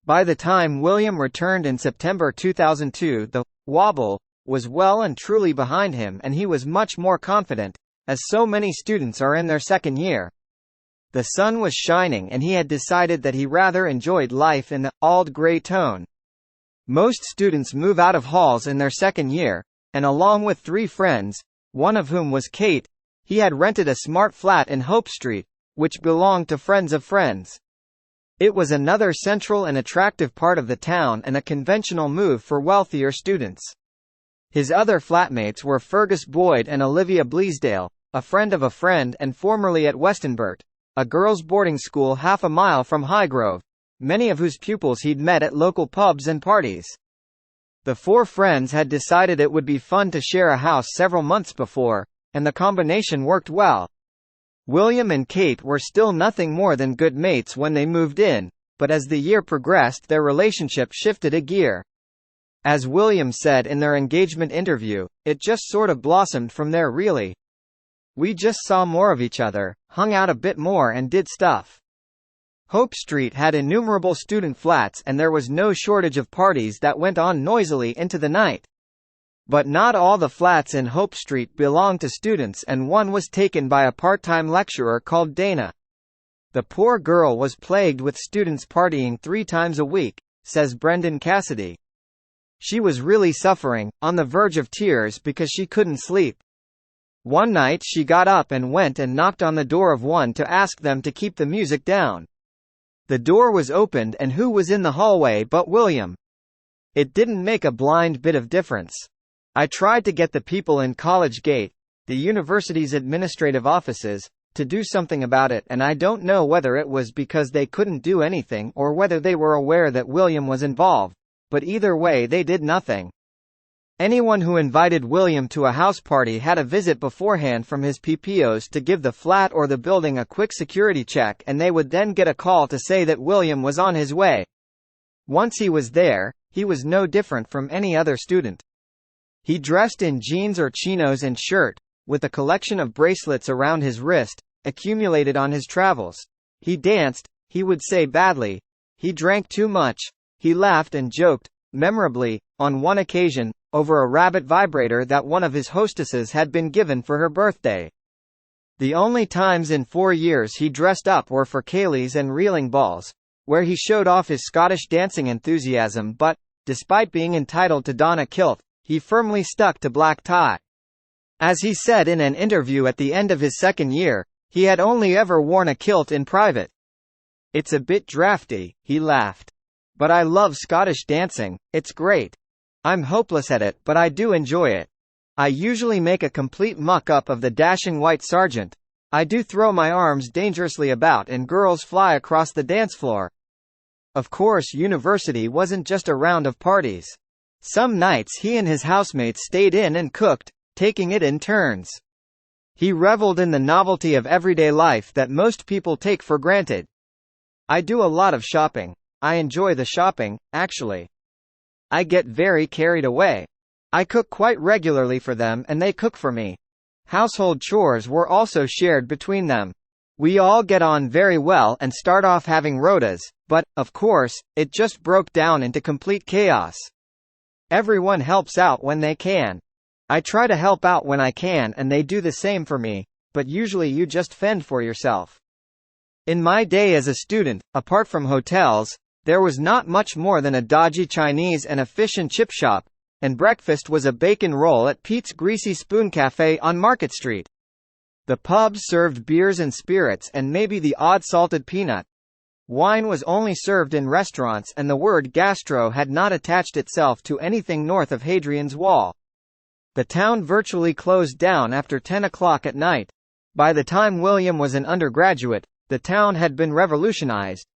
By the time William returned in September 2002, the wobble was well and truly behind him, and he was much more confident, as so many students are in their second year. The sun was shining and he had decided that he rather enjoyed life in the old grey tone. Most students move out of halls in their second year, and along with 3 friends, one of whom was Kate, he had rented a smart flat in Hope Street, which belonged to friends of friends. It was another central and attractive part of the town and a conventional move for wealthier students. His other flatmates were Fergus Boyd and Olivia Bleasdale, a friend of a friend and formerly at Westonbirt, a girls' boarding school half a mile from Highgrove, many of whose pupils he'd met at local pubs and parties. The 4 friends had decided it would be fun to share a house several months before, and the combination worked well. William and Kate were still nothing more than good mates when they moved in, but as the year progressed their relationship shifted a gear. As William said in their engagement interview, it just sort of blossomed from there really. We just saw more of each other, hung out a bit more and did stuff. Hope Street had innumerable student flats and there was no shortage of parties that went on noisily into the night. But not all the flats in Hope Street belonged to students, and one was taken by a part-time lecturer called Dana. The poor girl was plagued with students partying 3 times a week, says Brendan Cassidy. She was really suffering, on the verge of tears because she couldn't sleep. One night she got up and went and knocked on the door of one to ask them to keep the music down. The door was opened and who was in the hallway but William? It didn't make a blind bit of difference. I tried to get the people in College Gate, the university's administrative offices, to do something about it, and I don't know whether it was because they couldn't do anything or whether they were aware that William was involved, but either way they did nothing. Anyone who invited William to a house party had a visit beforehand from his PPOs to give the flat or the building a quick security check, and they would then get a call to say that William was on his way. Once he was there, he was no different from any other student. He dressed in jeans or chinos and shirt, with a collection of bracelets around his wrist, accumulated on his travels. He danced, he would say badly. He drank too much. He laughed and joked, memorably, on one occasion, over a rabbit vibrator that one of his hostesses had been given for her birthday. The only times in 4 years he dressed up were for ceilidhs and reeling balls, where he showed off his Scottish dancing enthusiasm, but, despite being entitled to don a kilt, he firmly stuck to black tie. As he said in an interview at the end of his second year, he had only ever worn a kilt in private. "It's a bit drafty," he laughed. "But I love Scottish dancing, it's great. I'm hopeless at it, but I do enjoy it. I usually make a complete muck-up of the dashing white sergeant. I do throw my arms dangerously about and girls fly across the dance floor." Of course, university wasn't just a round of parties. Some nights he and his housemates stayed in and cooked, taking it in turns. He reveled in the novelty of everyday life that most people take for granted. "I do a lot of shopping. I enjoy the shopping, actually. I get very carried away. I cook quite regularly for them and they cook for me." Household chores were also shared between them. "We all get on very well and start off having rotas, but, of course, it just broke down into complete chaos. Everyone helps out when they can. I try to help out when I can and they do the same for me, but usually you just fend for yourself. In my day as a student, apart from hotels, there was not much more than a dodgy Chinese and a fish and chip shop, and breakfast was a bacon roll at Pete's Greasy Spoon Cafe on Market Street. The pubs served beers and spirits and maybe the odd salted peanut. Wine was only served in restaurants and the word gastro had not attached itself to anything north of Hadrian's Wall. The town virtually closed down after 10 o'clock at night. By the time William was an undergraduate, the town had been revolutionized.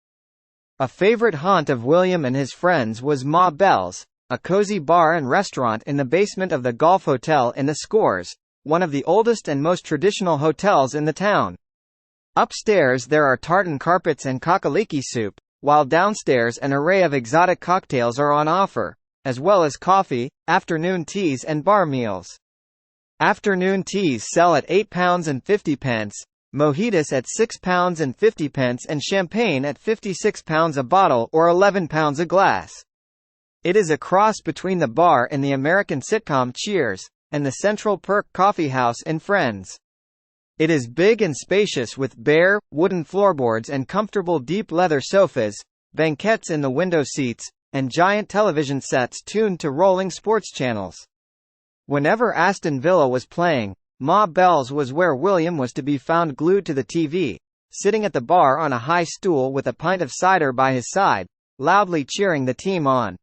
A favorite haunt of William and his friends was Ma Bell's, a cozy bar and restaurant in the basement of the Golf Hotel in the Scores, one of the oldest and most traditional hotels in the town. Upstairs there are tartan carpets and kakaliki soup, while downstairs an array of exotic cocktails are on offer, as well as coffee, afternoon teas and bar meals. Afternoon teas sell at £8.50, mojitos at £6.50 and champagne at £56 a bottle or £11 a glass. It is a cross between the bar in the American sitcom Cheers, and the Central Perk Coffee House in Friends. It is big and spacious with bare, wooden floorboards and comfortable deep leather sofas, banquettes in the window seats, and giant television sets tuned to rolling sports channels. Whenever Aston Villa was playing, Ma Bell's was where William was to be found glued to the TV, sitting at the bar on a high stool with a pint of cider by his side, loudly cheering the team on.